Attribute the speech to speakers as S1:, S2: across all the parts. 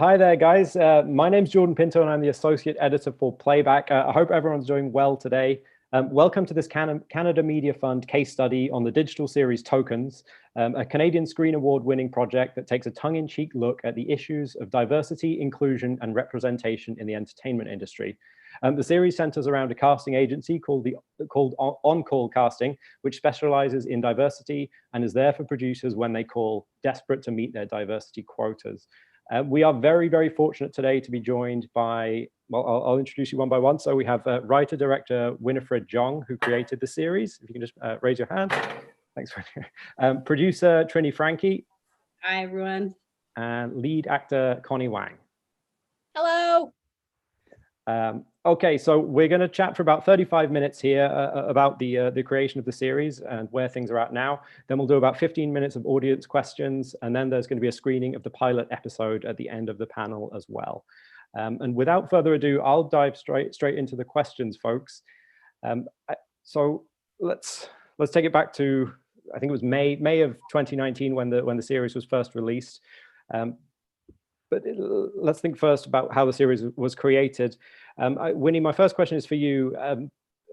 S1: Hi there, guys. My name's Jordan Pinto, and I'm the Associate Editor for Playback. I hope everyone's doing well today. Welcome to this Canada Media Fund case study on the digital series Tokens, a Canadian Screen Award-winning project that takes a tongue-in-cheek look at the issues of diversity, inclusion, and representation in the entertainment industry. The series centers around a casting agency called On Call Casting, which specializes in diversity and is there for producers when they call, desperate to meet their diversity quotas. We are very, very fortunate today to be joined by, well, I'll introduce you one by one. So we have writer-director Winifred Jong, who created the series. If you can just raise your hand. Thanks. Producer Trini Frankie.
S2: Hi, everyone.
S1: And lead actor Connie Wang.
S2: Hello.
S1: Okay, so we're going to chat for about 35 minutes here about the creation of the series and where things are at now. Then we'll do about 15 minutes of audience questions, and then there's going to be a screening of the pilot episode at the end of the panel as well. And without further ado, I'll dive straight into the questions, folks. So let's take it back to, I think it was May of 2019 when the series was first released. But let's think first about how the series was created. Winnie, my first question is for you.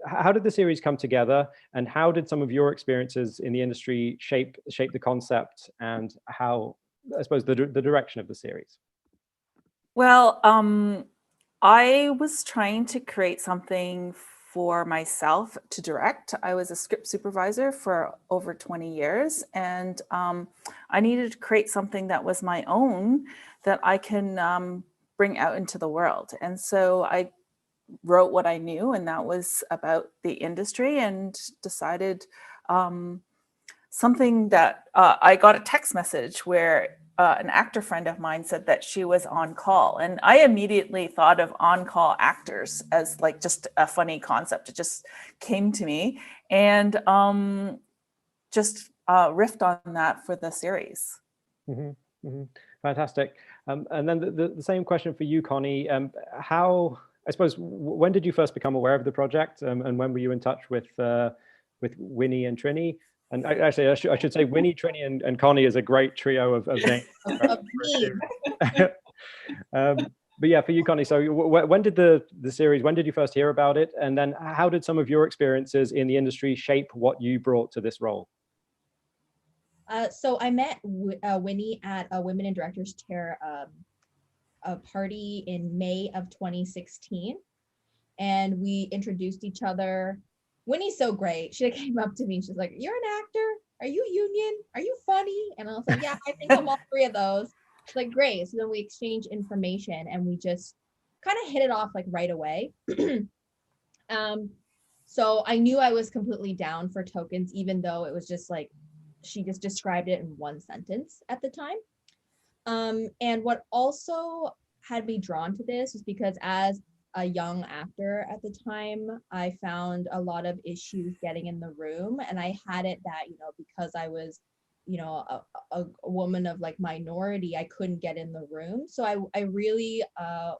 S1: How did the series come together, and how did some of your experiences in the industry shape the concept and how, I suppose, the direction of the series?
S3: Well, I was trying to create something for myself to direct. I was a script supervisor for over 20 years, and I needed to create something that was my own that I can bring out into the world. And so I wrote what I knew, and that was about the industry, and decided something that I got a text message where an actor friend of mine said that she was on call. And I immediately thought of on-call actors as like just a funny concept. It just came to me, and just riffed on that for the series.
S1: Mm-hmm, mm-hmm. Fantastic. And then the same question for you, Connie. How, I suppose, when did you first become aware of the project, and when were you in touch with Winnie and Trini? And actually, I should say Winnie, Trini, and Connie is a great trio of names. But yeah, for you, Connie, so when did the series, when did you first hear about it? And then how did some of your experiences in the industry shape what you brought to this role?
S4: So I met Winnie at a Women in Directors Chair a party in May of 2016. And we introduced each other. Winnie's so great. She came up to me. She's like, "You're an actor? Are you union? Are you funny?" And I was like, "Yeah, I think I'm all three of those." She's like, "Great." So then we exchanged information, and we just kind of hit it off like right away. So I knew I was completely down for Tokens, even though it was just like, she just described it in one sentence at the time. And what also had me drawn to this was because as a young actor at the time, I found a lot of issues getting in the room, and I had it that, because I was, a woman of like minority, I couldn't get in the room. So I really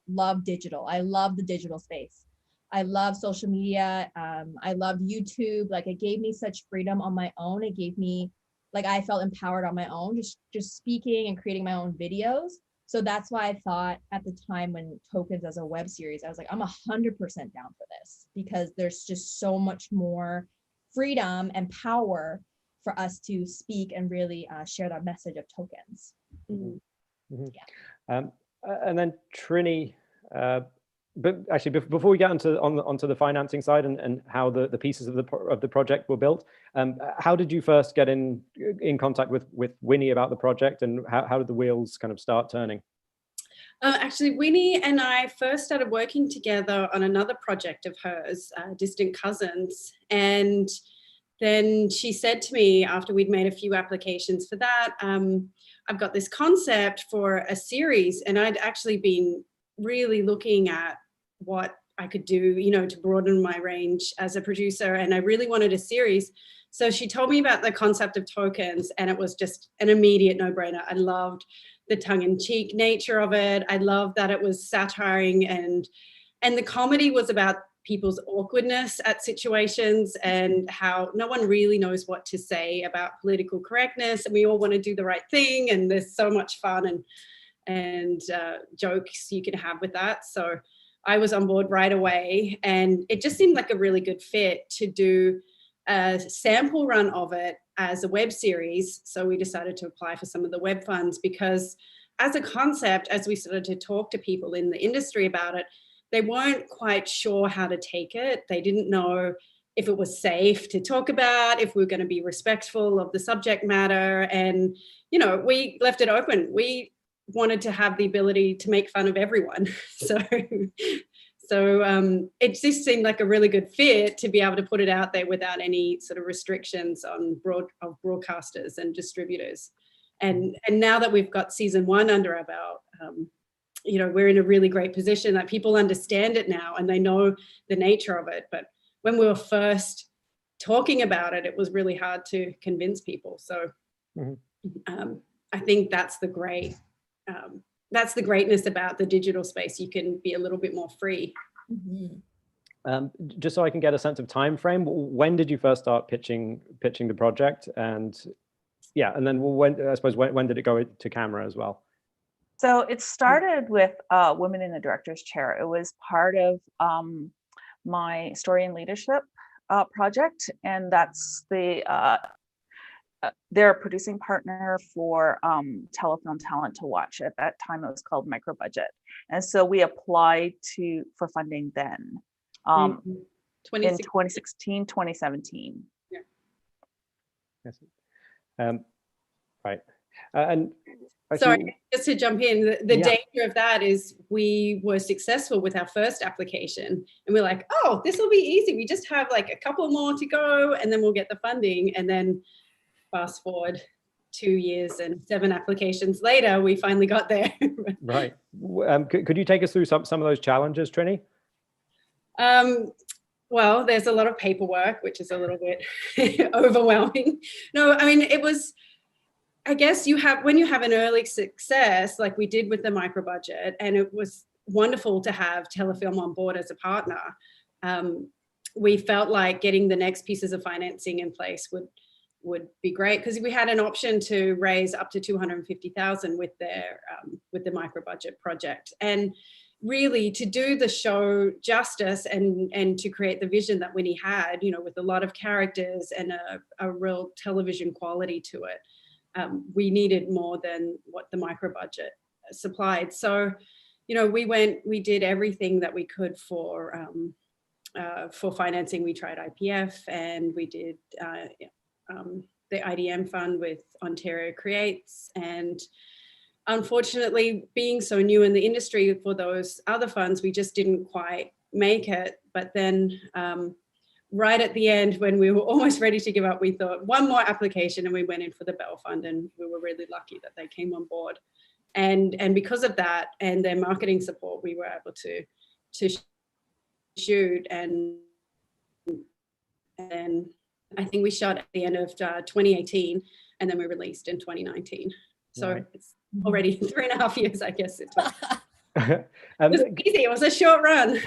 S4: love digital. I love the digital space. I love social media. I loved YouTube. Like, it gave me such freedom on my own. It gave me, like, I felt empowered on my own, just speaking and creating my own videos. So that's why I thought at the time when Tokens as a web series, I was like, I'm 100% down for this, because there's just so much more freedom and power for us to speak and really share that message of Tokens.
S1: Mm-hmm. Mm-hmm. Yeah. And then Trini, but actually, before we get onto the financing side and how the pieces of the project were built, how did you first get in contact with Winnie about the project, and how did the wheels kind of start turning?
S2: Actually, Winnie and I first started working together on another project of hers, Distant Cousins, and then she said to me after we'd made a few applications for that, I've got this concept for a series, and I'd actually been really looking at what I could do, to broaden my range as a producer, and I really wanted a series. So she told me about the concept of Tokens, and it was just an immediate no-brainer. I loved the tongue-in-cheek nature of it. I loved that it was satiring, and the comedy was about people's awkwardness at situations and how no one really knows what to say about political correctness, and we all want to do the right thing, and there's so much fun and jokes you can have with that. So I was on board right away, and it just seemed like a really good fit to do a sample run of it as a web series. So we decided to apply for some of the web funds, because as a concept, as we started to talk to people in the industry about it, they weren't quite sure how to take it. They didn't know if it was safe to talk about, if we were going to be respectful of the subject matter. And, you know, we left it open. We wanted to have the ability to make fun of everyone. So it just seemed like a really good fit to be able to put it out there without any sort of restrictions on broadcasters and distributors. And now that we've got season 1 under our belt, you know, we're in a really great position that people understand it now and they know the nature of it. But when we were first talking about it, it was really hard to convince people. So I think that's the greatness about the digital space. You can be a little bit more free.
S1: Just so I can get a sense of time frame, when did you first start pitching the project? And yeah, and then when did it go to camera as well?
S3: So it started with Women in the Director's Chair. It was part of my Story and Leadership project, and that's they're a producing partner for Telefilm Talent to Watch. At that time, it was called Micro Budget, and so we applied for funding then in 2016, 2017.
S2: Yeah.
S1: Yes. Right. And
S2: sorry, just to jump in, the danger of that is we were successful with our first application and we're like, oh, this will be easy. We just have like a couple more to go and then we'll get the funding. And then fast forward 2 years and 7 applications later, we finally got there.
S1: Right. Could you take us through some of those challenges, Trini?
S2: Well, there's a lot of paperwork, which is a little bit overwhelming. No, I mean, it was, I guess when you have an early success, like we did with the micro budget, and it was wonderful to have Telefilm on board as a partner. We felt like getting the next pieces of financing in place would be great, because we had an option to raise up to $250,000 with the micro budget project. And really to do the show justice and to create the vision that Winnie had, you know, with a lot of characters and a real television quality to it, we needed more than what the micro budget supplied. So, you know, we did everything that we could for financing. We tried IPF, and we did the IDM fund with Ontario Creates. And unfortunately, being so new in the industry for those other funds, we just didn't quite make it. But then right at the end, when we were almost ready to give up, we thought one more application, and we went in for the Bell Fund, and we were really lucky that they came on board. And because of that and their marketing support, we were able to shoot. And I think we shot at the end of 2018, and then we released in 2019. So right. It's already 3.5 years, I guess it took. It was easy. It was a short run.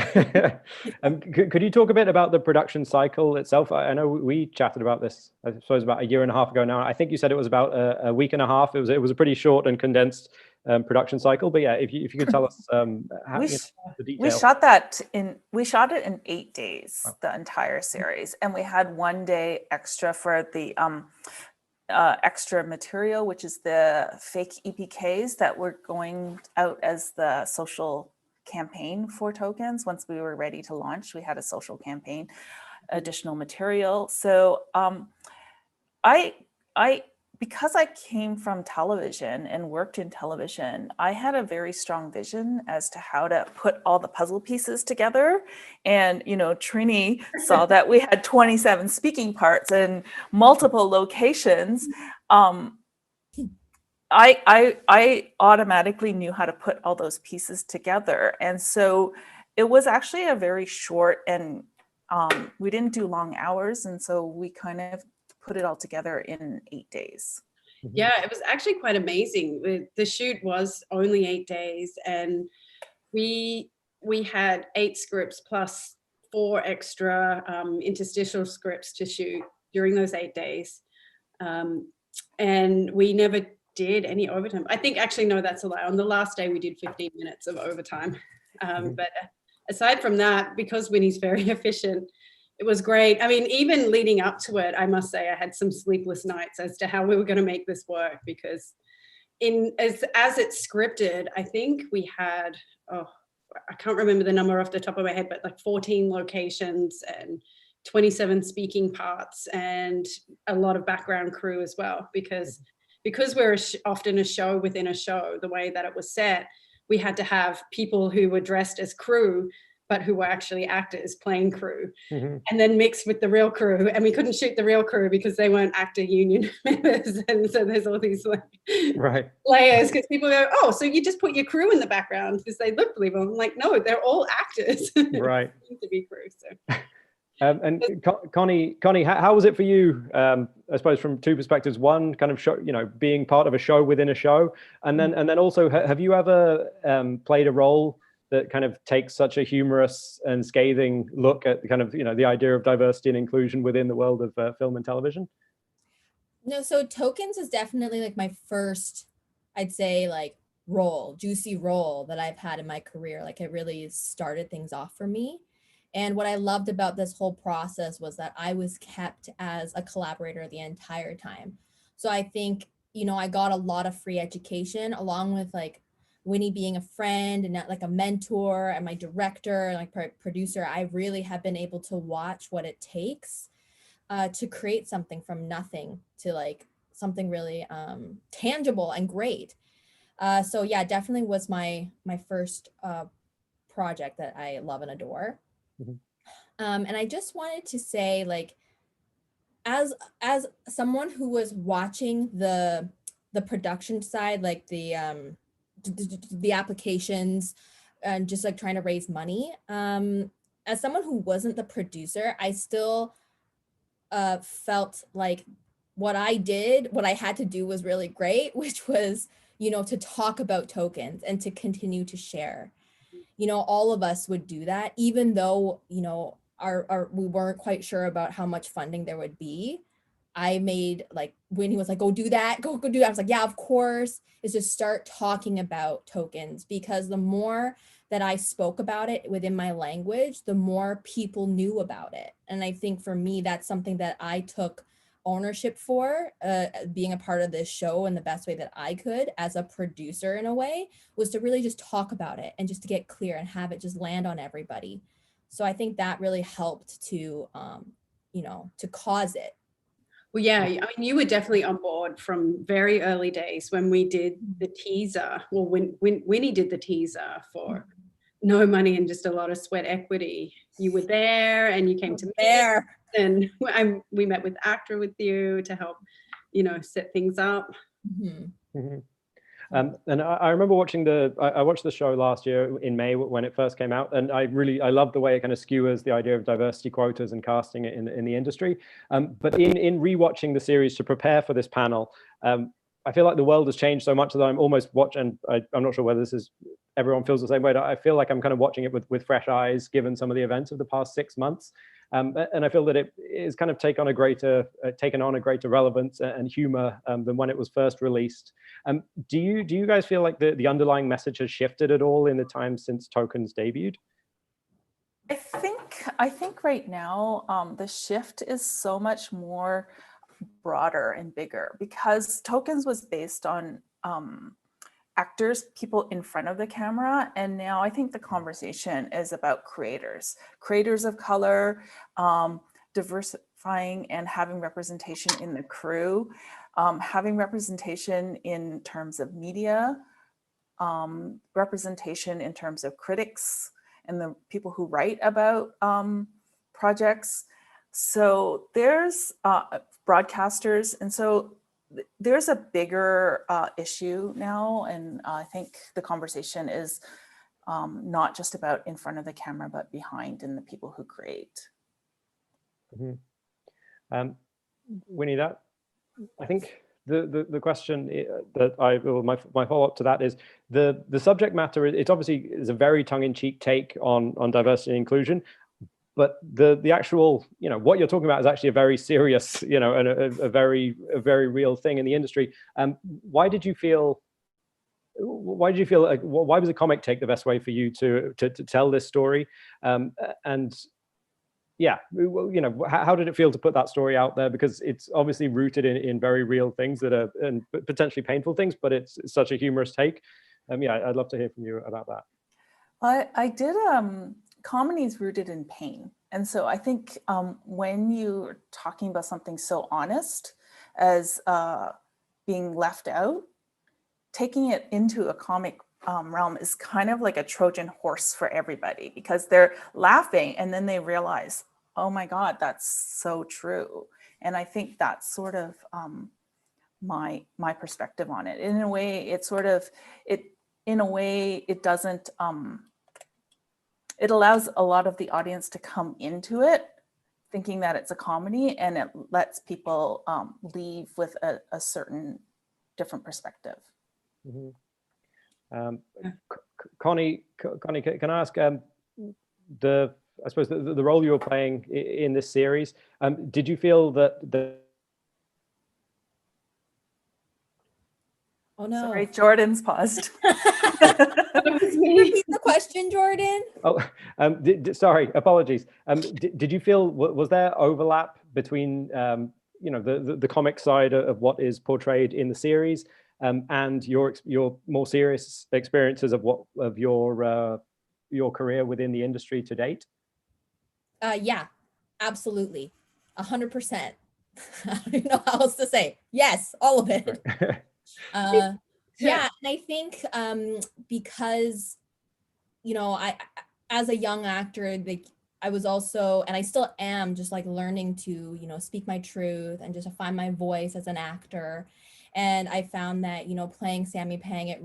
S1: Could you talk a bit about the production cycle itself? I know we chatted about this, I suppose, about 1.5 years ago now. I think you said it was about a week and a half. It was a pretty short and condensed production cycle. But yeah, if you could tell us the details.
S3: We shot it in 8 days, the entire series, and we had 1 day extra for the extra material, which is the fake EPKs that were going out as the social campaign for tokens. Once we were ready to launch, we had a social campaign, additional material. So because I came from television and worked in television, I had a very strong vision as to how to put all the puzzle pieces together. And, you know, Trini saw that we had 27 speaking parts and multiple locations. I automatically knew how to put all those pieces together. And so it was actually a very short, and we didn't do long hours. And so we kind of put it all together in 8 days.
S2: Yeah, it was actually quite amazing. The shoot was only 8 days, and we had 8 scripts plus 4 extra interstitial scripts to shoot during those 8 days. And we never did any overtime. I think actually, no, that's a lie. On the last day, we did 15 minutes of overtime. But aside from that, because Winnie's very efficient, it was great. I mean, even leading up to it, I must say I had some sleepless nights as to how we were going to make this work, because as it's scripted, I think we had, I can't remember the number off the top of my head, but like 14 locations and 27 speaking parts and a lot of background crew as well, because we're often a show within a show, the way that it was set, we had to have people who were dressed as crew but who were actually actors playing crew, and then mixed with the real crew. And we couldn't shoot the real crew because they weren't actor union members. And so there's all these like layers, because people go, oh, so you just put your crew in the background because they look believable. I'm like, no, they're all actors.
S1: Right.
S2: To be crew. So.
S1: And Connie, how was it for you? I suppose from two perspectives. One, kind of show, being part of a show within a show, and then also, have you ever played a role that kind of takes such a humorous and scathing look at kind of the idea of diversity and inclusion within the world of film and television?
S4: No, so Tokens is definitely like my first, I'd say, like juicy role that I've had in my career. Like it really started things off for me. And what I loved about this whole process was that I was kept as a collaborator the entire time. So I think, I got a lot of free education, along with like Winnie being a friend and like a mentor, and my director and like producer. I really have been able to watch what it takes to create something from nothing to like something really tangible and great. So yeah, definitely was my first project that I love and adore. And I just wanted to say, like, as someone who was watching the production side, like the applications and just like trying to raise money, as someone who wasn't the producer, I still felt like what I had to do was really great, which was, to talk about Tokens and to continue to share. All of us would do that, even though, we weren't quite sure about how much funding there would be. I made, like, when he was like, go do that, go do that, I was like, yeah, of course, is just start talking about Tokens, because the more that I spoke about it within my language, the more people knew about it. And I think for me, that's something that I took ownership for, being a part of this show in the best way that I could as a producer, in a way, was to really just talk about it and just to get clear and have it just land on everybody. So I think that really helped to, to cause it.
S2: Well, yeah, I mean, you were definitely on board from very early days when we did the teaser. Well, when Winnie did the teaser for no money and just a lot of sweat equity, you were there and you came to me. And we met with actor with you to help, set things up.
S1: And I remember watching I watched the show last year in May when it first came out, and I love the way it kind of skewers the idea of diversity quotas and casting it in the industry. But in rewatching the series to prepare for this panel, I feel like the world has changed so much that I'm almost watching. I'm not sure whether everyone feels the same way. I feel like I'm kind of watching it with fresh eyes, given some of the events of the past 6 months. And I feel that it is kind of taken on a greater relevance and humor than when it was first released. Do you guys feel like the underlying message has shifted at all in the time since Tokens debuted?
S3: I think right now the shift is so much more broader and bigger, because Tokens was based on actors, people in front of the camera. And now I think the conversation is about creators of color, diversifying and having representation in the crew, having representation in terms of media, representation in terms of critics and the people who write about projects. So there's broadcasters. And so there's a bigger issue now, and I think the conversation is not just about in front of the camera, but behind, and the people who create.
S1: Winnie, I think the question that my follow-up to that is the subject matter. It obviously is a very tongue-in-cheek take on diversity and inclusion, but the actual, what you're talking about is actually a very serious, and a very real thing in the industry. Why did you feel like, why was a comic take the best way for you to tell this story? And yeah, how did it feel to put that story out there? Because it's obviously rooted in very real things that are, and potentially painful things, but it's such a humorous take. Yeah, I'd love to hear from you about that.
S3: I did comedies rooted in pain. And so I think when you're talking about something so honest as being left out, taking it into a comic realm is kind of like a Trojan horse for everybody, because they're laughing and then they realize, oh my God, that's so true. And I think that's sort of my perspective on it. In a way, it doesn't, it allows a lot of the audience to come into it thinking that it's a comedy, and it lets people leave with a certain different perspective.
S1: Mm-hmm. Connie, can I ask, I suppose the role you were playing in this series, did you feel that
S4: Oh no.
S3: Sorry, Jordan's paused.
S4: Repeat the question, Jordan.
S1: Oh, sorry, apologies. Did you feel, was there overlap between the comic side of what is portrayed in the series and your more serious experiences of your career within the industry to date?
S4: Yeah, absolutely, 100%. I don't even know how else to say. Yes, all of it. Yeah, and I think because I, as a young actor, I was also, and I still am, just like learning to speak my truth and just to find my voice as an actor. And I found that playing Sammy Pang,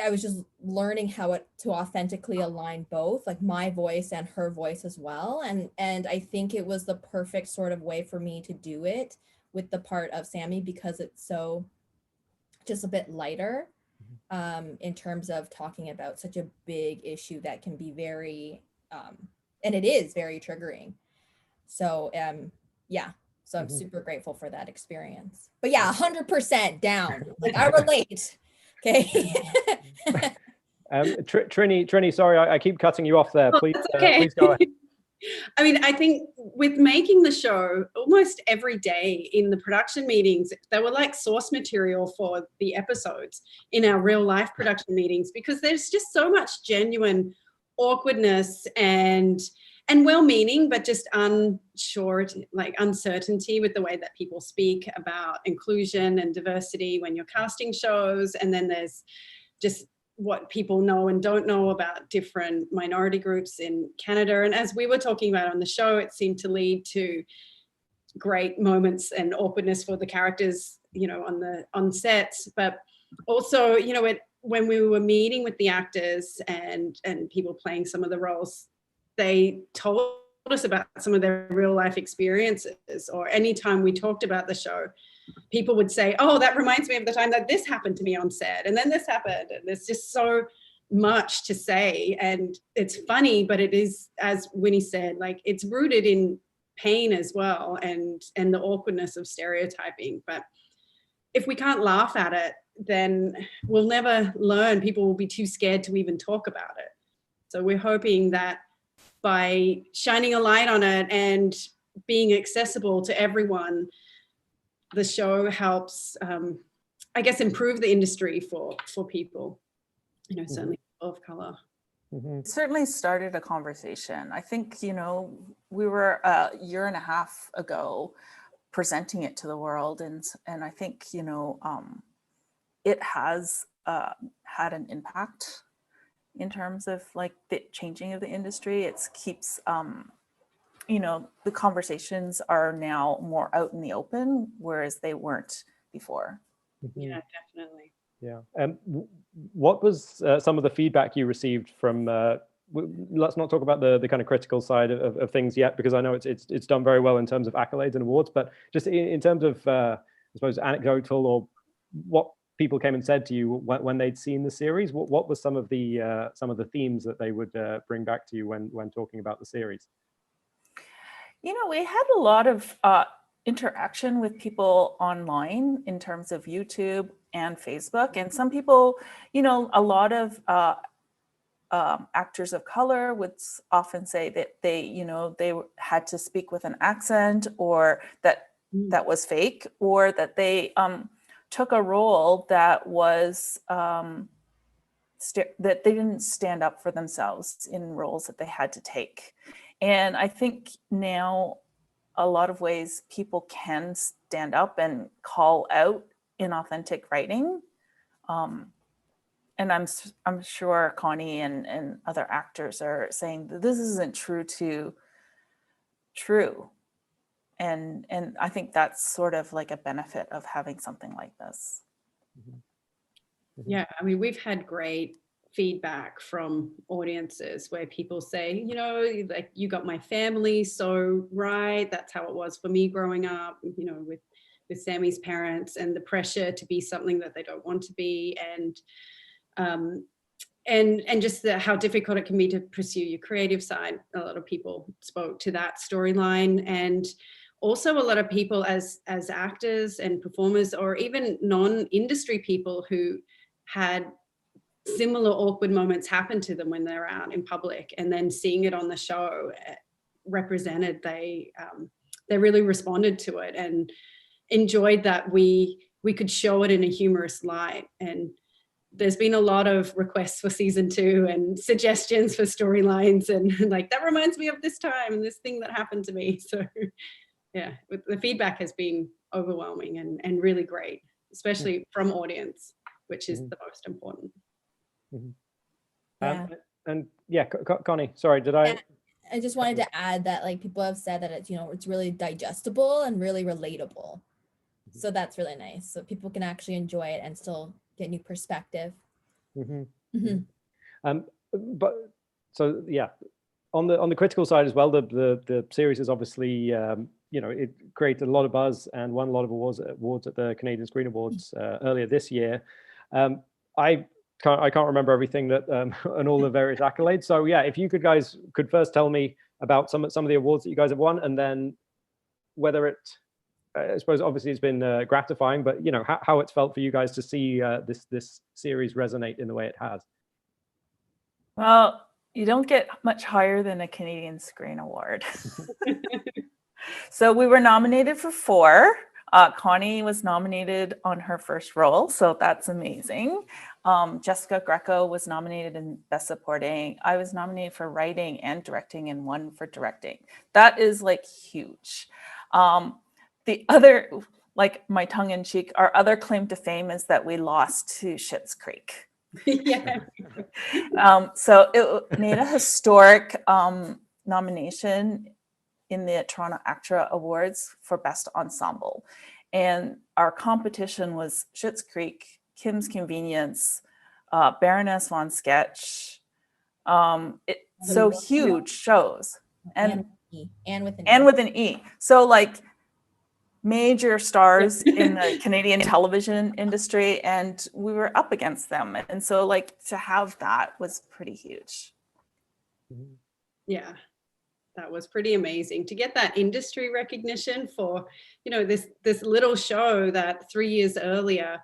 S4: I was just learning how to authentically align both, like my voice and her voice as well. And I think it was the perfect sort of way for me to do it with the part of Sammy, because it's so just a bit lighter in terms of talking about such a big issue that can be very, and it is very triggering. So yeah, so I'm super grateful for that experience. But yeah, 100% down. Like I relate. Okay.
S1: Trini, sorry, I keep cutting you off there. Please,
S2: okay.
S1: Please go ahead.
S2: I mean, I think with making the show, almost every day in the production meetings, they were like source material for the episodes in our real life production meetings, because there's just so much genuine awkwardness and well-meaning, but just unsure, like uncertainty with the way that people speak about inclusion and diversity when you're casting shows. And then there's just what people know and don't know about different minority groups in Canada. And as we were talking about on the show, it seemed to lead to great moments and awkwardness for the characters, on sets. But also, when we were meeting with the actors and people playing some of the roles, they told us about some of their real life experiences, or anytime we talked about the show, people would say, oh, that reminds me of the time that this happened to me on set, and then this happened. And there's just so much to say. And it's funny, but it is, as Winnie said, like it's rooted in pain as well, and the awkwardness of stereotyping. But if we can't laugh at it, then we'll never learn. People will be too scared to even talk about it. So we're hoping that by shining a light on it and being accessible to everyone, the show helps, I guess, improve the industry for people, certainly of color.
S3: Certainly started a conversation. I think, we were a year and a half ago presenting it to the world. And I think, it has had an impact in terms of like the changing of the industry. It keeps, the conversations are now more out in the open, whereas they weren't before.
S2: Yeah, definitely.
S1: Yeah. What was some of the feedback you received from, let's not talk about the kind of critical side of things yet, because I know it's done very well in terms of accolades and awards, but just in terms of, I suppose, anecdotal, or what people came and said to you when they'd seen the series? What were some of the themes that they would bring back to you when talking about the series?
S3: You know, we had a lot of interaction with people online in terms of YouTube and Facebook. And some people, you know, a lot of actors of color would often say that they, you know, they had to speak with an accent, or that was fake, or that they took a role that was that they didn't stand up for themselves in roles that they had to take. And I think now a lot of ways people can stand up and call out inauthentic writing. And I'm sure Connie and other actors are saying that this isn't true. And I think that's sort of like a benefit of having something like this.
S2: Yeah, I mean, we've had great feedback from audiences where people say, you know, like, you got my family so right. That's how it was for me growing up, you know, with Sammy's parents, and the pressure to be something that they don't want to be, and just how difficult it can be to pursue your creative side. A lot of people spoke to that storyline, and also a lot of people as actors and performers, or even non-industry people who had similar awkward moments happen to them when they're out in public, and then seeing it on the show represented, they really responded to it and enjoyed that we could show it in a humorous light. And there's been a lot of requests for season 2 and suggestions for storylines, and like, that reminds me of this time and this thing that happened to me. So yeah, the feedback has been overwhelming and really great, especially from audience, which is the most important.
S4: Yeah.
S1: And yeah, Connie, sorry, did I?
S4: I just wanted to add that, like, people have said that it's, you know, it's really digestible and really relatable. So that's really nice. So people can actually enjoy it and still get new perspective.
S1: But so yeah, on the critical side as well, the series is obviously you know, it created a lot of buzz and won a lot of awards at the Canadian Screen Awards earlier this year. I can't remember everything that and all the various accolades. So yeah, if you guys could first tell me about some of the awards that you guys have won, and then whether it, I suppose obviously it's been gratifying, but you know, how it's felt for you guys to see this series resonate in the way it has.
S3: Well, you don't get much higher than a Canadian Screen Award. So we were nominated for 4. Connie was nominated on her first role, so that's amazing. Jessica Greco was nominated in Best Supporting. I was nominated for writing and directing, and 1 for directing. That is like huge. The other, like, my tongue in cheek, our other claim to fame is that we lost to Schitt's Creek.
S2: Yeah.
S3: So it made a historic nomination in the Toronto ACTRA Awards for Best Ensemble. And our competition was Schitt's Creek, Kim's Convenience, Baroness von Sketch. So huge shows. And with an E. So like major stars in the Canadian television industry, and we were up against them. And so like to have that was pretty huge.
S2: Yeah. That was pretty amazing to get that industry recognition for, you know, this little show that 3 years earlier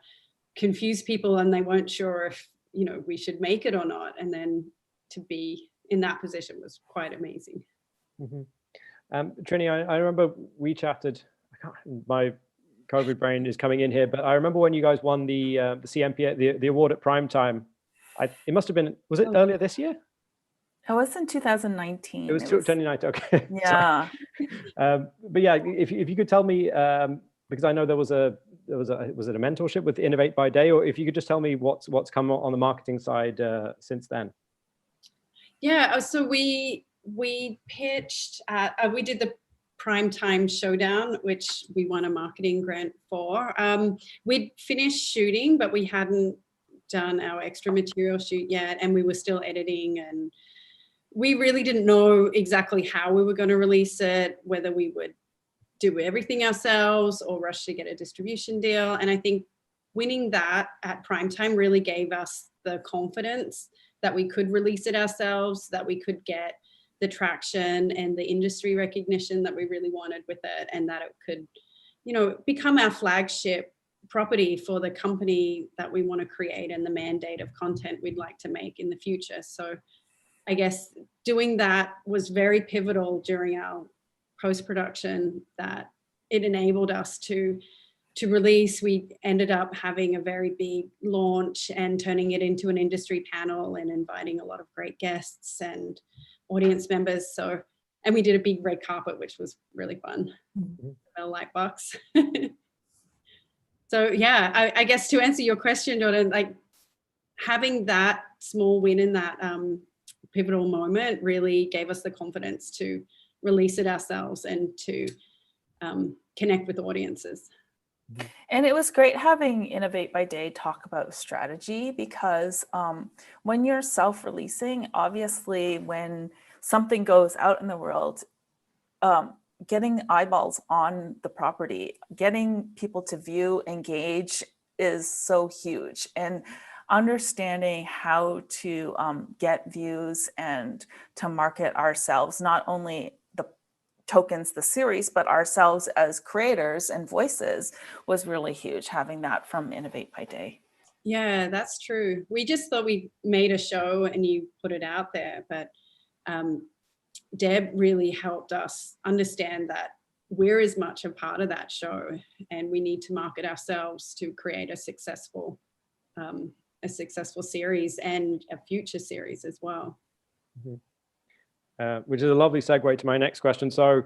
S2: confused people and they weren't sure if, you know, we should make it or not. And then to be in that position was quite amazing.
S1: Trini, I remember we chatted, my COVID brain is coming in here, but I remember when you guys won the CMPA, the award at prime time. It must have been, was it earlier this year?
S3: It was in 2019.
S1: It was 2019. Okay.
S3: Yeah.
S1: But yeah, if you could tell me, because I know was it a mentorship with Innovate by Day, or if you could just tell me what's come on the marketing side since then.
S2: Yeah. So we pitched. We did the Primetime Showdown, which we won a marketing grant for. We'd finished shooting, but we hadn't done our extra material shoot yet, and we were still editing, and we really didn't know exactly how we were going to release it, whether we would do everything ourselves or rush to get a distribution deal. And I think winning that at primetime really gave us the confidence that we could release it ourselves, that we could get the traction and the industry recognition that we really wanted with it, and that it could, you know, become our flagship property for the company that we want to create and the mandate of content we'd like to make in the future. So I guess doing that was very pivotal during our post-production, that it enabled us to release. We ended up having a very big launch and turning it into an industry panel and inviting a lot of great guests and audience members. So, and we did a big red carpet, which was really fun. A light box. So yeah, I guess to answer your question, Jordan, like having that small win in that pivotal moment really gave us the confidence to release it ourselves and to connect with audiences.
S3: And it was great having Innovate by Day talk about strategy, because when you're self-releasing, obviously when something goes out in the world, getting eyeballs on the property, getting people to view, engage is so huge. And understanding how to get views and to market ourselves, not only Tokens, the series, but ourselves as creators and voices, was really huge, having that from Innovate by Day.
S2: Yeah, that's true. We just thought we made a show and you put it out there, but Deb really helped us understand that we're as much a part of that show, and we need to market ourselves to create a successful series and a future series as well.
S1: Which is a lovely segue to my next question. So,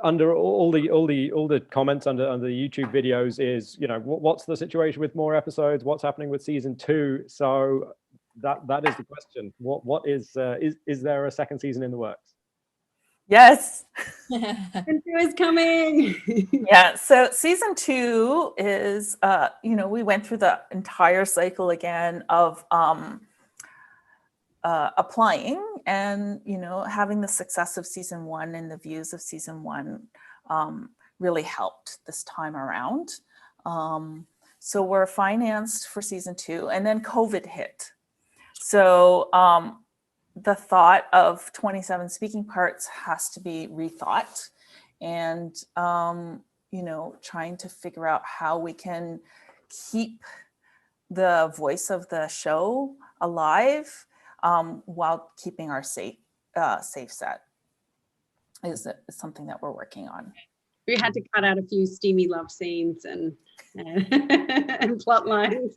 S1: under all the comments under the YouTube videos is, you know, what's the situation with more episodes? What's happening with season 2? So that is the question. What is there a second season in the works?
S3: Yes.
S2: Season 2 is coming.
S3: Yeah. So season 2 is, you know, we went through the entire cycle again of applying, and, you know, having the success of season 1 and the views of season 1 really helped this time around. So we're financed for season 2, and then COVID hit. So the thought of 27 speaking parts has to be rethought, and, you know, trying to figure out how we can keep the voice of the show alive while keeping our safe set is something that we're working on.
S2: We had to cut out a few steamy love scenes and plot lines.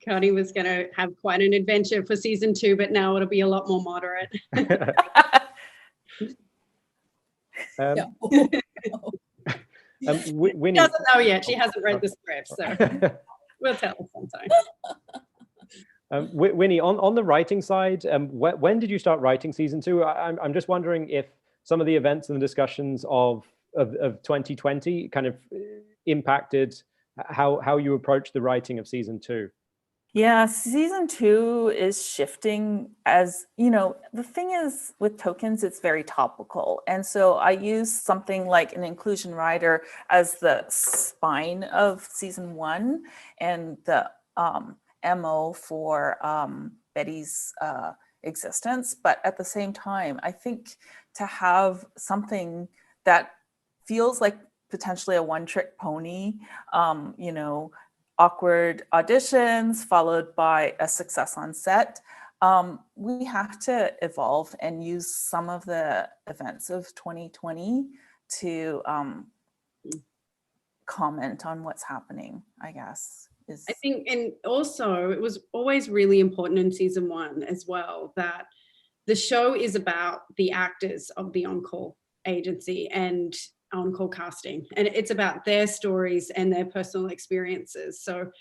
S2: Cody was going to have quite an adventure for season 2, but now it'll be a lot more moderate.
S1: Winnie
S2: She doesn't know yet. She hasn't read the script, so we'll tell her sometime.
S1: Winnie, on the writing side, when did you start writing season 2? I'm just wondering if some of the events and the discussions of 2020 kind of impacted how you approach the writing of season 2.
S3: Yeah, season 2 is shifting. As you know, the thing is with Tokens, it's very topical. And so I use something like an inclusion rider as the spine of season 1 and the MO for Betty's existence. But at the same time, I think to have something that feels like potentially a one-trick pony, you know, awkward auditions followed by a success on set, we have to evolve and use some of the events of 2020 to comment on what's happening, I guess.
S2: I think, and also it was always really important in season 1 as well, that the show is about the actors of the on-call agency and on-call casting, and it's about their stories and their personal experiences. So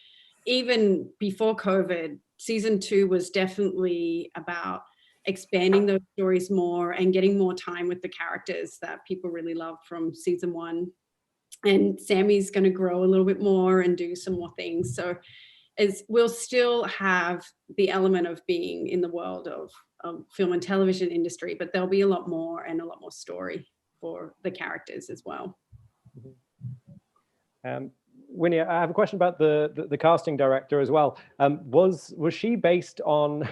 S2: even before COVID, season 2 was definitely about expanding those stories more and getting more time with the characters that people really loved from season 1. And Sammy's going to grow a little bit more and do some more things. So we'll still have the element of being in the world of film and television industry, but there'll be a lot more and a lot more story for the characters as well.
S1: Winnie, I have a question about the casting director as well. Was she based on,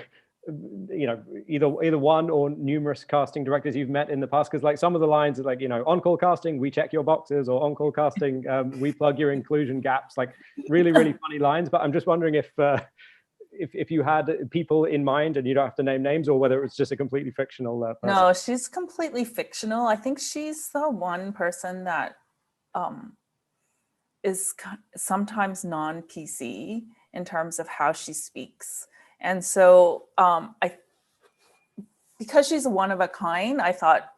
S1: you know, either one or numerous casting directors you've met in the past? Because like some of the lines are like, you know, on-call casting, we check your boxes, or on-call casting, we plug your inclusion gaps. Like really, really funny lines. But I'm just wondering if you had people in mind, and you don't have to name names, or whether it was just a completely fictional person.
S3: No, she's completely fictional. I think she's the one person that is sometimes non-PC in terms of how she speaks. And so because she's one of a kind, I thought,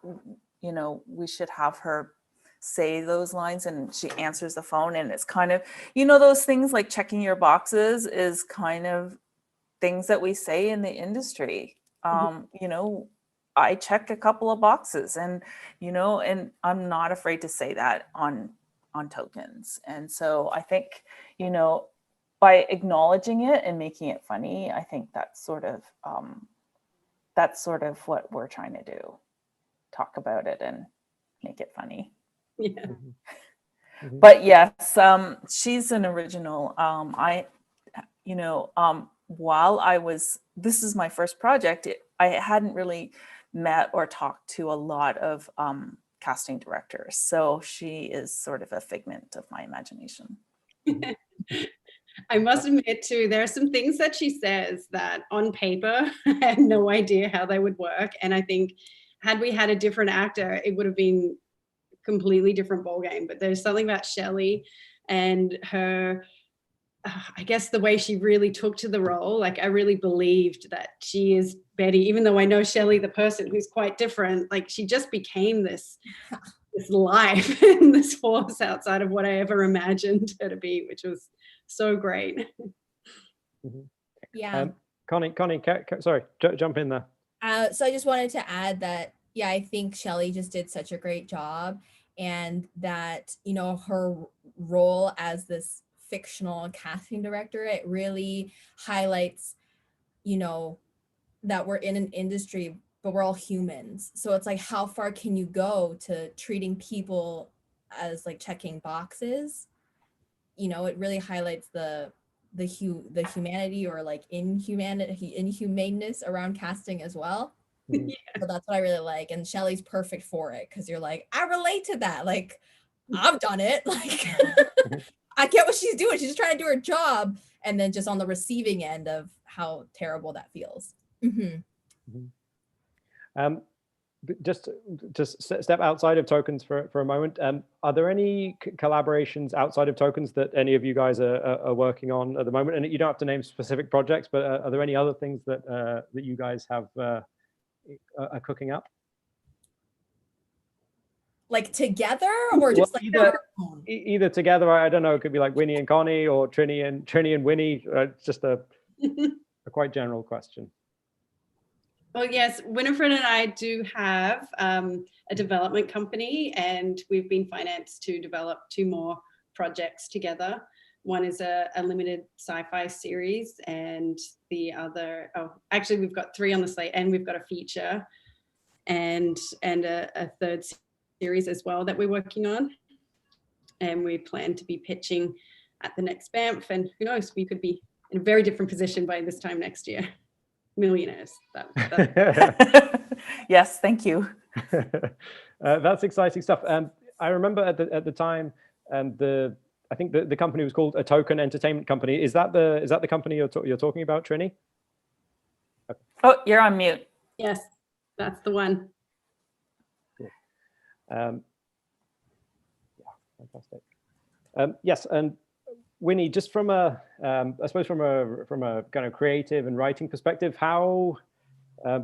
S3: you know, we should have her say those lines, and she answers the phone, and it's kind of, you know, those things like checking your boxes is kind of things that we say in the industry. You know, I check a couple of boxes, and, you know, and I'm not afraid to say that on tokens. And so I think, you know, by acknowledging it and making it funny, I think that's sort of what we're trying to do. Talk about it and make it funny.
S2: Yeah.
S3: But yes, she's an original. While this is my first project, I hadn't really met or talked to a lot of casting directors. So she is sort of a figment of my imagination.
S2: I must admit too, there are some things that she says that on paper, I had no idea how they would work. And I think had we had a different actor, it would have been a completely different ballgame. But there's something about Shelley and her, I guess the way she really took to the role. Like I really believed that she is Betty, even though I know Shelley, the person, who's quite different. Like she just became this life and this force outside of what I ever imagined her to be, which was so great.
S4: Yeah.
S1: Connie, sorry, jump in there.
S4: So I just wanted to add that, yeah, I think Shelley just did such a great job, and that, you know, her role as this fictional casting director, it really highlights, you know, that we're in an industry, but we're all humans. So it's like, how far can you go to treating people as like checking boxes? You know, it really highlights the humanity, or like inhumaneness around casting as well.
S2: Yeah.
S4: So that's what I really like. And Shelley's perfect for it, because you're like, I relate to that. Like, I've done it. Like, I get what she's doing. She's just trying to do her job. And then just on the receiving end of how terrible that feels.
S1: Just step outside of tokens for a moment. Are there any collaborations outside of tokens that any of you guys are working on at the moment? And you don't have to name specific projects, but are there any other things that that you guys have are cooking up?
S4: Like together, or just like
S1: either together. I don't know. It could be like Winnie and Connie, or Trini and Winnie. It's just a quite general question.
S2: Well, yes, Winifred and I do have a development company, and we've been financed to develop 2 more projects together. One is a limited sci-fi series, and the other, actually we've got 3 on the slate, and we've got a feature and a 3rd series as well that we're working on. And we plan to be pitching at the next Banff, and who knows, we could be in a very different position by this time next year. Millionaires.
S3: Yes, thank you.
S1: That's exciting stuff. I remember at the time, I think the company was called A Token Entertainment Company. Is that the company you're talking about, Trini? Okay.
S3: Oh, you're on mute.
S2: Yes, that's the one.
S1: Cool. Yeah, fantastic. Yes, and Winnie, just from I suppose from a kind of creative and writing perspective, how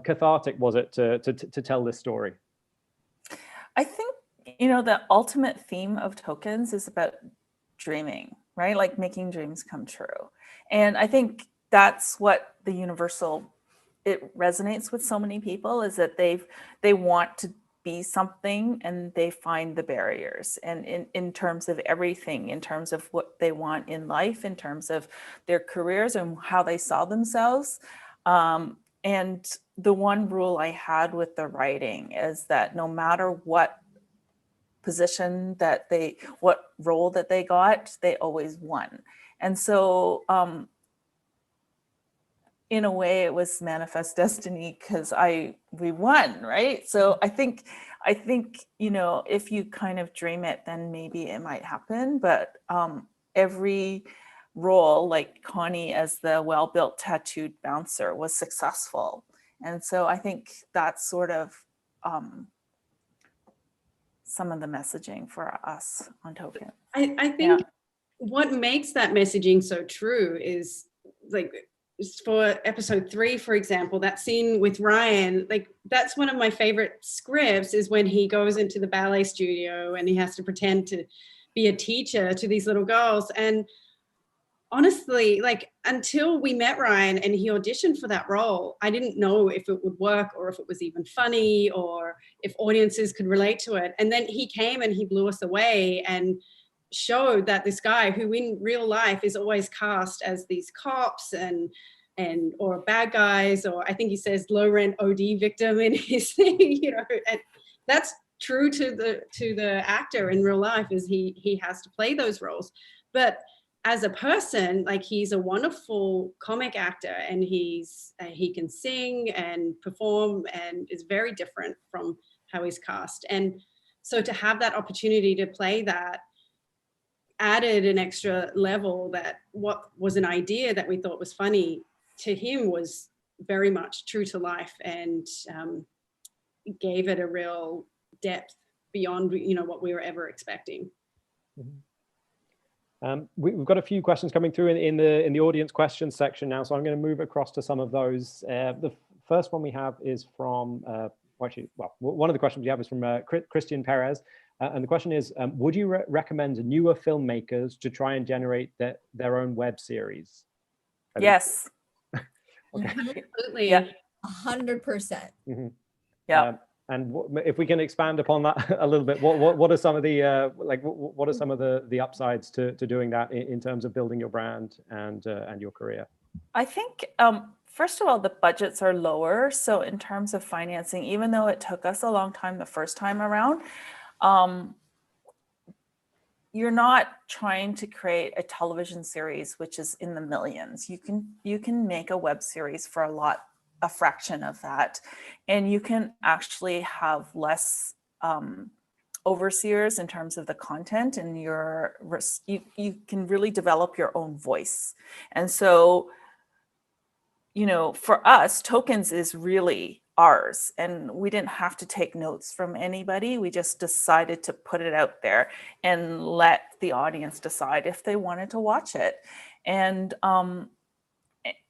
S1: cathartic was it to tell this story?
S3: I think, you know, the ultimate theme of tokens is about dreaming, right? Like making dreams come true. And I think that's what the universal, it resonates with so many people, is that they want to be something, and they find the barriers, and in terms of everything, in terms of what they want in life, in terms of their careers and how they saw themselves. And the one rule I had with the writing is that no matter what position that what role that they got, they always won. And so in a way it was manifest destiny because we won, right? So I think, you know, if you kind of dream it, then maybe it might happen. But every role, like Connie as the well-built tattooed bouncer, was successful. And so I think that's sort of some of the messaging for us on Token.
S2: I think what makes that messaging so true is like, for episode 3, for example, that scene with Ryan, like that's one of my favorite scripts, is when he goes into the ballet studio and he has to pretend to be a teacher to these little girls. And honestly, like until we met Ryan and he auditioned for that role, I didn't know if it would work or if it was even funny or if audiences could relate to it. And then he came and he blew us away and showed that this guy who in real life is always cast as these cops and or bad guys, or I think he says low rent OD victim in his thing, you know, and that's true to the actor in real life, is he has to play those roles. But as a person, like he's a wonderful comic actor, and he can sing and perform and is very different from how he's cast. And so to have that opportunity to play that added an extra level, that what was an idea that we thought was funny to him was very much true to life, and gave it a real depth beyond, you know, what we were ever expecting.
S1: We've got a few questions coming through in the audience questions section now, so I'm going to move across to some of those. The first one we have is from, one of the questions we have is from Christian Perez, and the question is, would you recommend newer filmmakers to try and generate their own web series?
S3: Yes.
S1: Okay.
S2: Absolutely.
S3: Yeah.
S4: 100%.
S3: Yeah.
S1: And if we can expand upon that a little bit, what are some of the what are some of the upsides to doing that in terms of building your brand and your career?
S3: I think first of all, the budgets are lower. So in terms of financing, even though it took us a long time the first time around, you're not trying to create a television series which is in the millions. You can make a web series for a fraction of that, and you can actually have less overseers in terms of the content, and you can really develop your own voice. And so, you know, for us, Tokens is really ours, and we didn't have to take notes from anybody. We just decided to put it out there and let the audience decide if they wanted to watch it. And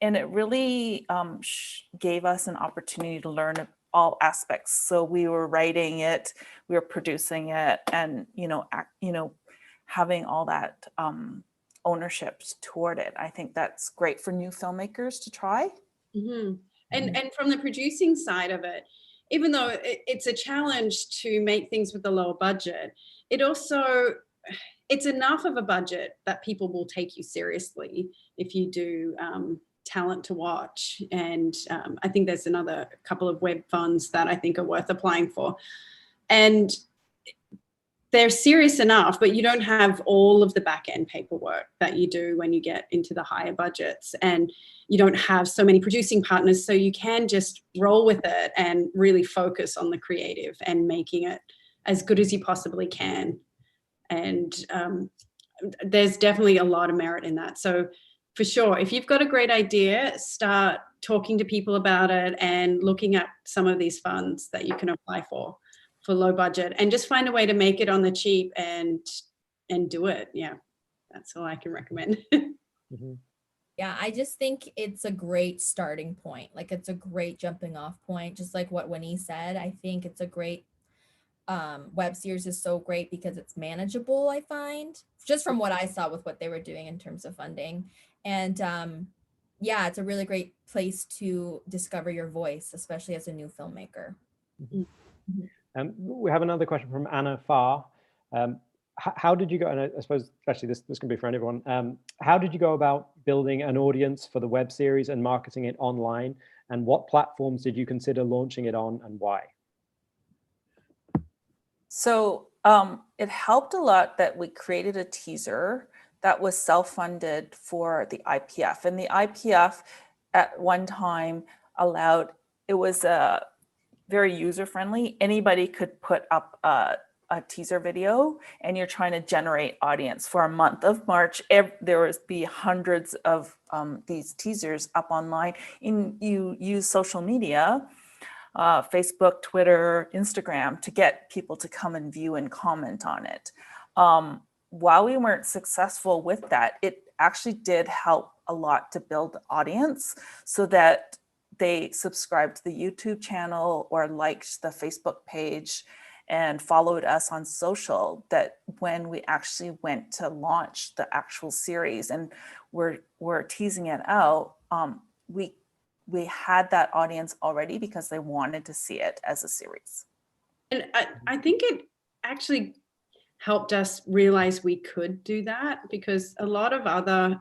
S3: it really gave us an opportunity to learn all aspects. So we were writing it, we were producing it, and having all that ownership toward it. I think that's great for new filmmakers to try.
S2: Mm-hmm. And from the producing side of it, even though it's a challenge to make things with a lower budget, it's enough of a budget that people will take you seriously if you do talent to watch. And I think there's another couple of web funds that I think are worth applying for. And they're serious enough, but you don't have all of the back end paperwork that you do when you get into the higher budgets, and you don't have so many producing partners. So you can just roll with it and really focus on the creative and making it as good as you possibly can. And there's definitely a lot of merit in that. So for sure, if you've got a great idea, start talking to people about it and looking at some of these funds that you can apply for low budget, and just find a way to make it on the cheap and do it. Yeah, that's all I can recommend.
S1: Mm-hmm.
S4: Yeah, I just think it's a great starting point. Like, it's a great jumping off point. Just like what Winnie said, I think it's a great web series is so great because it's manageable, I find, just from what I saw with what they were doing in terms of funding. And yeah, it's a really great place to discover your voice, especially as a new filmmaker.
S1: Mm-hmm. We have another question from Anna Farr. How did you go, and I suppose actually this can be for anyone, how did you go about building an audience for the web series and marketing it online, and what platforms did you consider launching it on, and why?
S3: So It helped a lot that we created a teaser that was self-funded for the IPF. And the IPF at one time it was very user-friendly. Anybody could put up a teaser video, and you're trying to generate audience. For a month of March, there would be hundreds of these teasers up online. You use social media, Facebook, Twitter, Instagram, to get people to come and view and comment on it. While we weren't successful with that, it actually did help a lot to build the audience so that they subscribed to the YouTube channel or liked the Facebook page and followed us on social, that when we actually went to launch the actual series and we're teasing it out, we had that audience already because they wanted to see it as a series.
S2: And I think it actually helped us realize we could do that, because a lot of other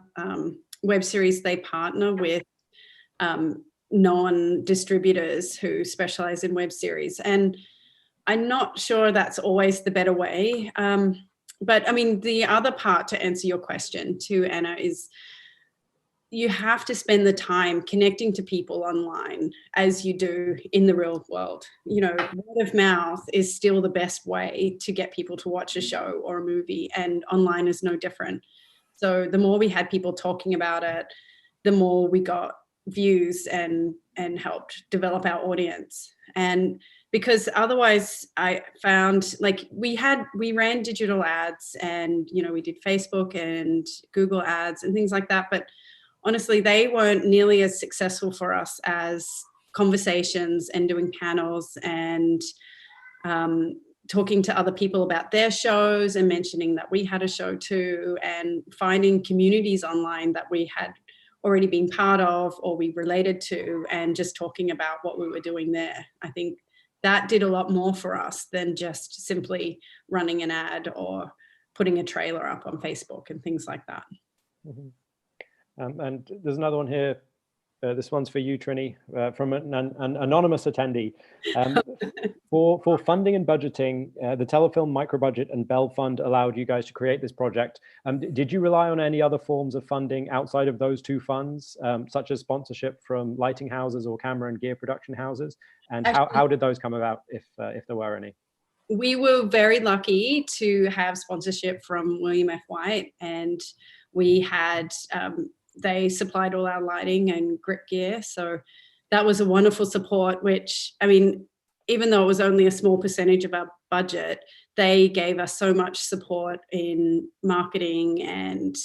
S2: web series, they partner with non-distributors who specialize in web series. And I'm not sure that's always the better way. But I mean, the other part to answer your question too, Anna, is you have to spend the time connecting to people online as you do in the real world. You know, word of mouth is still the best way to get people to watch a show or a movie, and online is no different. So the more we had people talking about it, the more we got views and helped develop our audience. And because otherwise I found, like, we ran digital ads, and, you know, we did Facebook and Google ads and things like that, but honestly, they weren't nearly as successful for us as conversations and doing panels and talking to other people about their shows and mentioning that we had a show too, and finding communities online that we had already been part of or we related to, and just talking about what we were doing there. I think that did a lot more for us than just simply running an ad or putting a trailer up on Facebook and things like that.
S1: Mm-hmm. And there's another one here. This one's for you, Trini, from an anonymous attendee. For funding and budgeting, the Telefilm Microbudget and Bell Fund allowed you guys to create this project. Did you rely on any other forms of funding outside of those two funds, such as sponsorship from lighting houses or camera and gear production houses? And how did those come about, if there were any?
S2: We were very lucky to have sponsorship from William F. White, and we had they supplied all our lighting and grip gear. So that was a wonderful support, which, I mean, even though it was only a small percentage of our budget, they gave us so much support in marketing and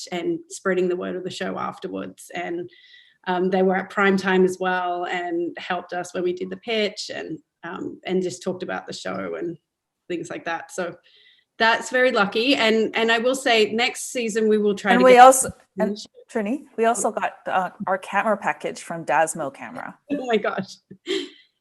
S2: spreading the word of the show afterwards. And they were at prime time as well and helped us when we did the pitch and just talked about the show and things like that. So that's very lucky. And I will say next season we will try
S3: and
S2: to
S3: we also, and Trini, we also got our camera package from Dasmo Camera.
S2: Oh my gosh.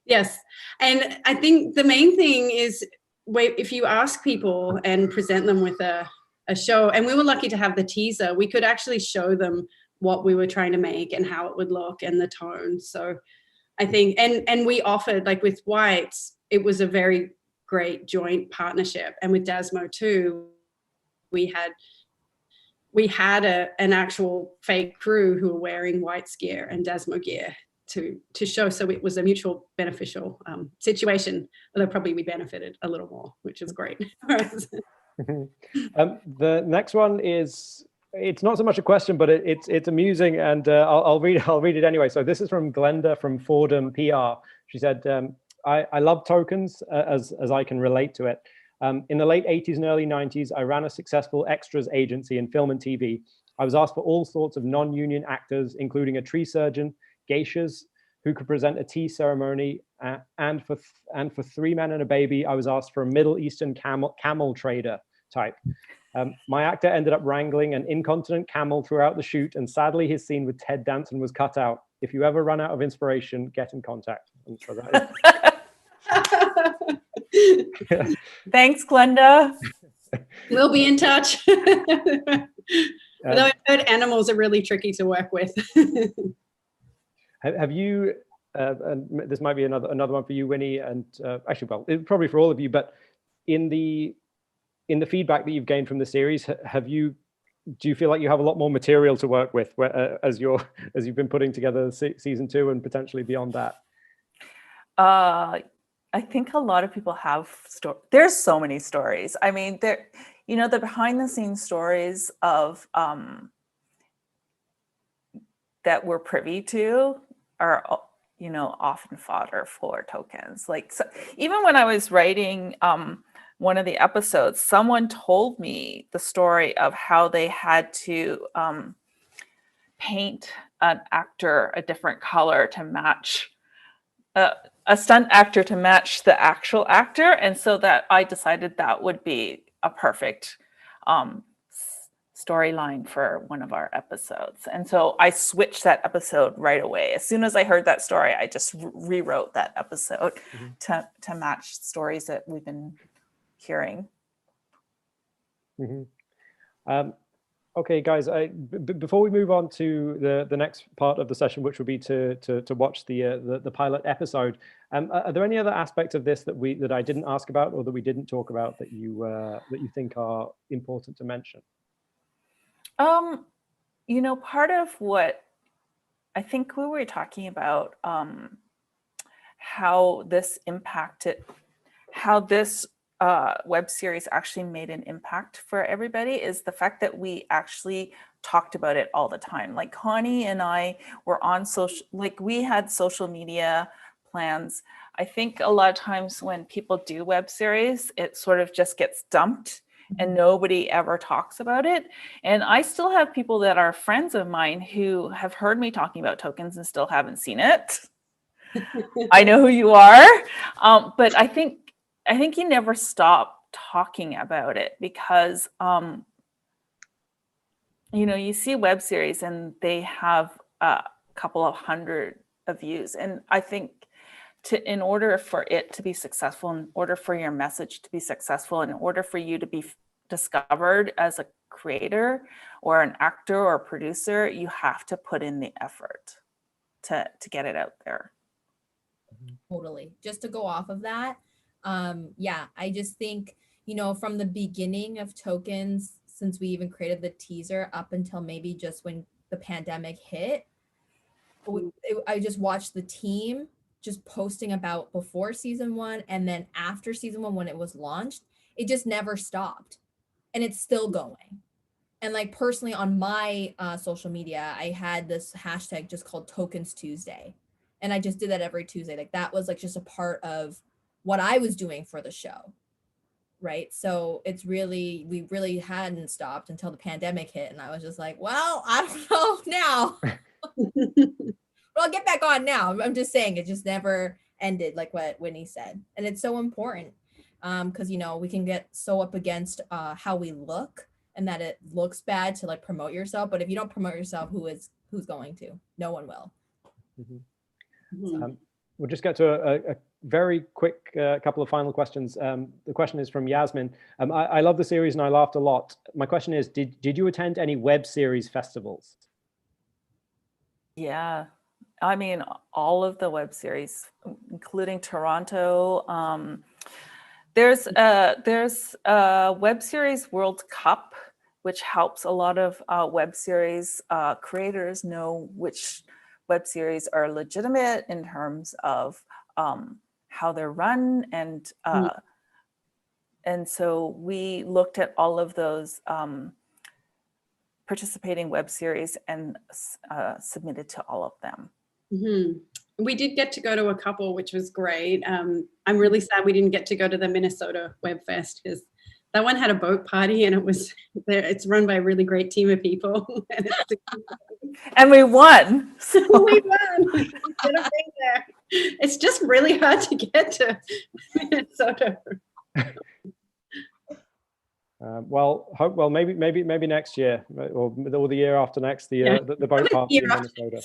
S2: Yes. And I think the main thing is, if you ask people and present them with a show, and we were lucky to have the teaser, we could actually show them what we were trying to make and how it would look and the tone. So I think, and we offered, like with White's, it was a very great joint partnership. And with Dasmo too, we had an actual fake crew who were wearing White's gear and Dasmo gear to show. So it was a mutual beneficial situation, although probably we benefited a little more, which is great.
S1: The next one is, it's not so much a question, but it's amusing, and I'll read it anyway. So this is from Glenda from Fordham PR. She said, I love tokens as I can relate to it. In the late 80s and early 90s, I ran a successful extras agency in film and TV. I was asked for all sorts of non-union actors, including a tree surgeon, geishas who could present a tea ceremony, and for 3 Men and a Baby, I was asked for a Middle Eastern camel trader type. My actor ended up wrangling an incontinent camel throughout the shoot, and sadly his scene with Ted Danson was cut out. If you ever run out of inspiration, get in contact. And so that is...
S3: Thanks, Glenda.
S2: We'll be in touch. Although I've heard animals are really tricky to work with.
S1: Have you, and this might be another one for you, Winnie, and actually, well, probably for all of you, but in the in the feedback that you've gained from the series, do you feel like you have a lot more material to work with as you've been putting together season 2 and potentially beyond that?
S3: I think a lot of people have there's so many stories. I mean, the behind the scenes stories of that we're privy to are, often fodder for tokens. Like, so, even when I was writing one of the episodes, someone told me the story of how they had to paint an actor a different color to match a stunt actor to match the actual actor. And so that I decided that would be a perfect storyline for one of our episodes. And so I switched that episode right away. As soon as I heard that story, I just rewrote that episode to match stories that we've been hearing.
S1: Okay, guys, before we move on to the next part of the session, which will be to watch the pilot episode, are there any other aspects of this that I didn't ask about or that we didn't talk about that you think are important to mention?
S3: Part of what I think we were talking about, how this web series actually made an impact for everybody is the fact that we actually talked about it all the time. Like Connie and I were on we had social media plans. I think a lot of times when people do web series, it sort of just gets dumped and nobody ever talks about it. And I still have people that are friends of mine who have heard me talking about tokens and still haven't seen it. I know who you are. But I think you never stop talking about it because, you see web series and they have a couple of hundred of views. And I think in order for it to be successful, in order for your message to be successful, in order for you to be discovered as a creator or an actor or a producer, you have to put in the effort to get it out there.
S4: Totally. Just to go off of that, I just think, from the beginning of tokens, since we even created the teaser up until maybe just when the pandemic hit, I just watched the team just posting about before season 1 and then after season 1 when it was launched. It just never stopped and it's still going. And like personally on my social media, I had this hashtag just called Tokens Tuesday. And I just did that every Tuesday. Like that was like just a part of what I was doing for the show. Right. So we really hadn't stopped until the pandemic hit. And I was just like, well, I don't know now. But I'll get back on now. I'm just saying it just never ended, like what Whitney said. And it's so important because, we can get so up against how we look and that it looks bad to like promote yourself. But if you don't promote yourself, who's going to? No one will.
S1: We'll just get to a very quick couple of final questions. The question is from Yasmin. I love the series and I laughed a lot. My question is, did you attend any web series festivals?
S3: Yeah, I mean, all of the web series, including Toronto. There's a web series World Cup, which helps a lot of web series creators know which web series are legitimate in terms of how they're run. And so we looked at all of those participating web series and submitted to all of them.
S2: We did get to go to a couple, which was great. I'm really sad we didn't get to go to the Minnesota Web Fest because that one had a boat party and it's run by a really great team of people.
S3: And we won. So.
S2: We won. It's just really hard to get to Minnesota.
S1: Well, maybe next year or the year after next, the boat party in Minnesota.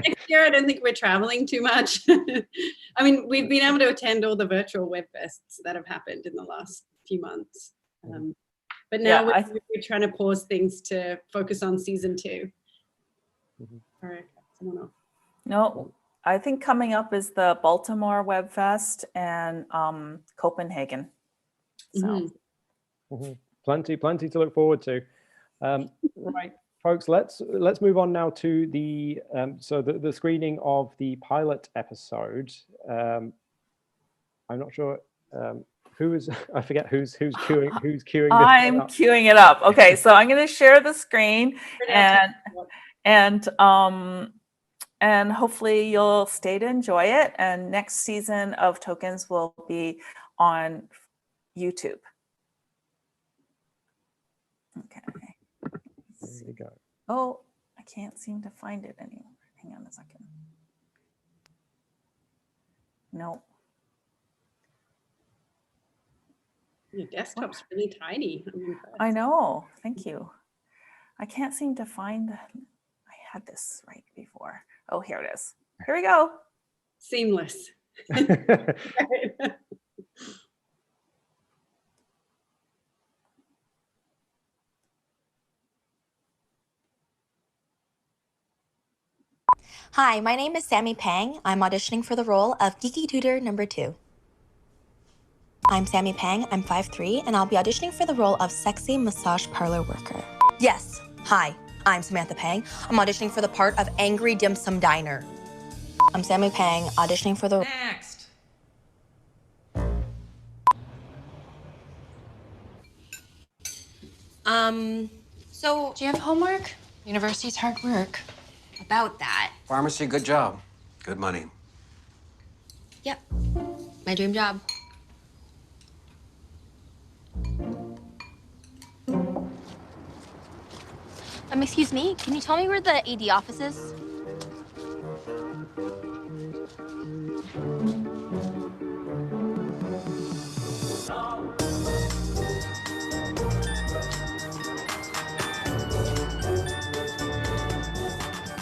S2: Next year, I don't think we're traveling too much. I mean, we've been able to attend all the virtual web fests that have happened in the last few months. But now we're trying to pause things to focus on season 2. All right, someone else.
S3: No, I think coming up is the Baltimore Web Fest and Copenhagen. So.
S1: Plenty to look forward to. Right, folks, let's move on now to the the screening of the pilot episode. I'm not sure who is. I forget who's queuing this.
S3: I'm queuing it up. Okay, so I'm going to share the screen and hopefully you'll stay to enjoy it. And next season of Tokens will be on YouTube. Okay.
S1: There you go.
S3: Oh, I can't seem to find it anymore. Hang on a second. No.
S2: Your desktop's really tiny.
S3: I know. Thank you. I can't seem to find. I had this right before. Oh, here it is. Here we go.
S2: Seamless.
S5: Hi, my name is Sammy Pang. I'm auditioning for the role of Geeky Tutor number 2. I'm Sammy Pang, I'm 5'3", and I'll be auditioning for the role of Sexy Massage Parlor Worker. Yes, hi, I'm Samantha Pang. I'm auditioning for the part of Angry Dim Sum Diner. I'm Sammy Pang, auditioning for the...
S6: Next.
S5: So, do you have homework? University's hard work. About that.
S6: Pharmacy, good job. Good money.
S5: Yep, my dream job. Excuse me, can you tell me where the AD office is?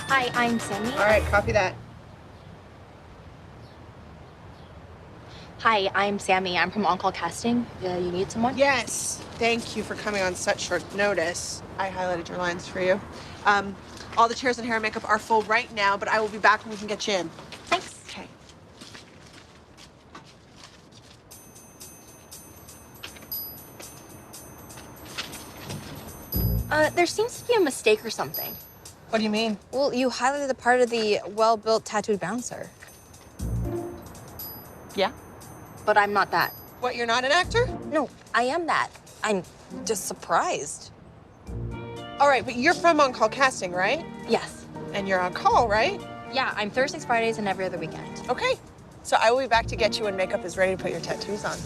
S5: Hi, I'm Sammy.
S7: All right, copy that.
S5: Hi, I'm Sammy. I'm from On-Call Casting. You need someone?
S7: Yes, thank you for coming on such short notice. I highlighted your lines for you. All the chairs and hair and makeup are full right now, but I will be back when we can get you in.
S5: Thanks.
S7: Okay.
S5: There seems to be a mistake or something.
S7: What do you mean?
S5: Well, you highlighted the part of the well-built tattooed bouncer.
S7: Yeah?
S5: But I'm not that.
S7: What, you're not an actor?
S5: No, I am that. I'm just surprised.
S7: All right, but you're from On-Call Casting, right?
S5: Yes.
S7: And you're on call, right?
S5: Yeah, I'm Thursdays, Fridays, and every other weekend.
S7: Okay. So I will be back to get you when makeup is ready to put your tattoos on.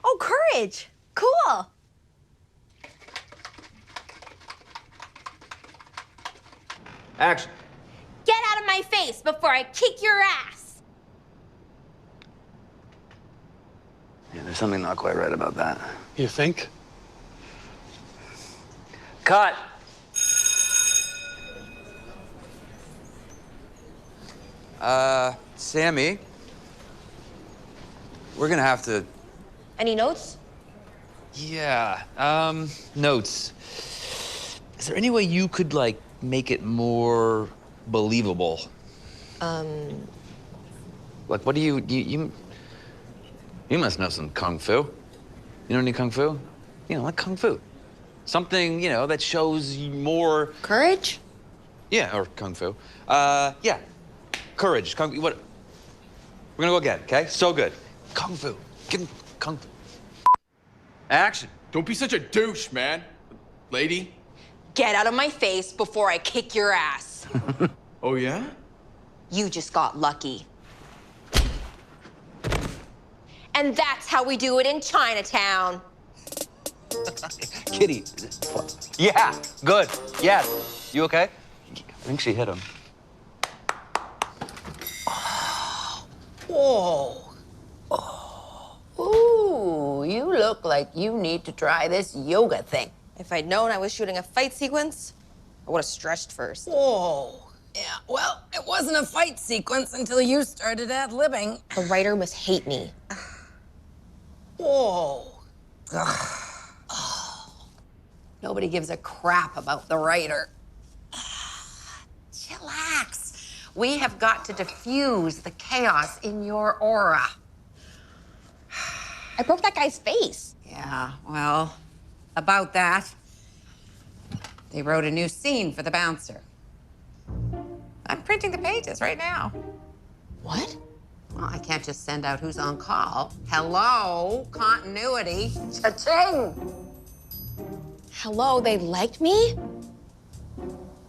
S5: Oh, courage! Cool!
S6: Action.
S5: Get out of my face before I kick your ass!
S8: Yeah, there's something not quite right about that.
S9: You think?
S8: Cut! Sammy, we're gonna have to...
S5: Any notes?
S8: Yeah, notes. Is there any way you could, like, make it more believable? Like, what do you must know some kung fu. You know any kung fu? You know, like kung fu. Something, you know, that shows more...
S5: Courage?
S8: Yeah, or kung fu. Yeah, courage, kung fu, what? We're gonna go again, okay? So good. Kung fu, kung fu. Action.
S10: Don't be such a douche, man. Lady?
S5: Get out of my face before I kick your ass.
S10: Oh, yeah?
S5: You just got lucky. And that's how we do it in Chinatown.
S8: Kitty. Yeah, good. Yes. You okay? I think she hit him.
S11: Whoa. Oh. Ooh, you look like you need to try this yoga thing.
S5: If I'd known I was shooting a fight sequence, I would have stretched first.
S11: Whoa. Yeah, well, it wasn't a fight sequence until you started ad-libbing.
S5: The writer must hate me.
S11: Whoa. Ugh. Oh. Nobody gives a crap about the writer. Chillax. We have got to diffuse the chaos in your aura.
S5: I broke that guy's face.
S11: Yeah, well, about that, they wrote a new scene for the bouncer. I'm printing the pages right now.
S5: What?
S11: Well, I can't just send out who's on call. Hello, continuity. Cha-ching!
S5: Hello, they liked me?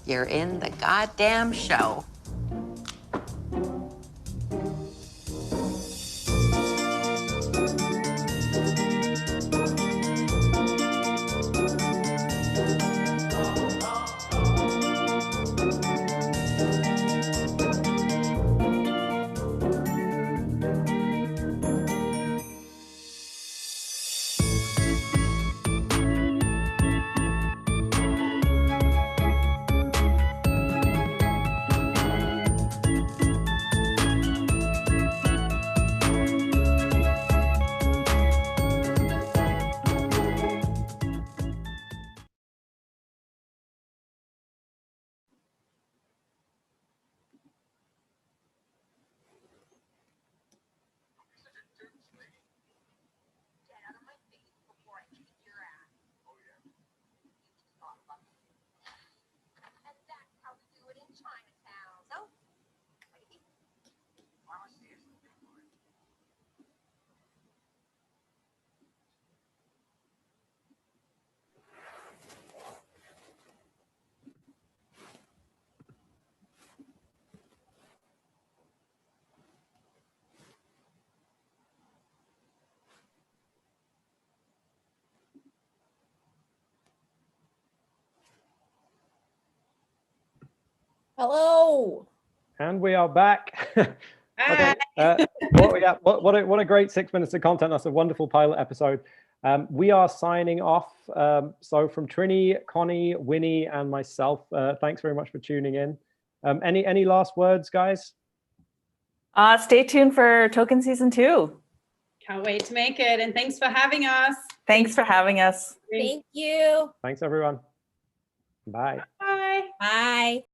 S11: You're in the goddamn show.
S4: Hello.
S1: And we are back. Okay, what we got? What a great 6 minutes of content. That's a wonderful pilot episode. We are signing off. So from Trini, Connie, Winnie, and myself, thanks very much for tuning in. Any last words, guys?
S3: Stay tuned for Token Season 2.
S2: Can't wait to make it. And thanks for having us.
S3: Thanks for having us.
S4: Thank you.
S1: Thanks, everyone. Bye.
S2: Bye.
S4: Bye.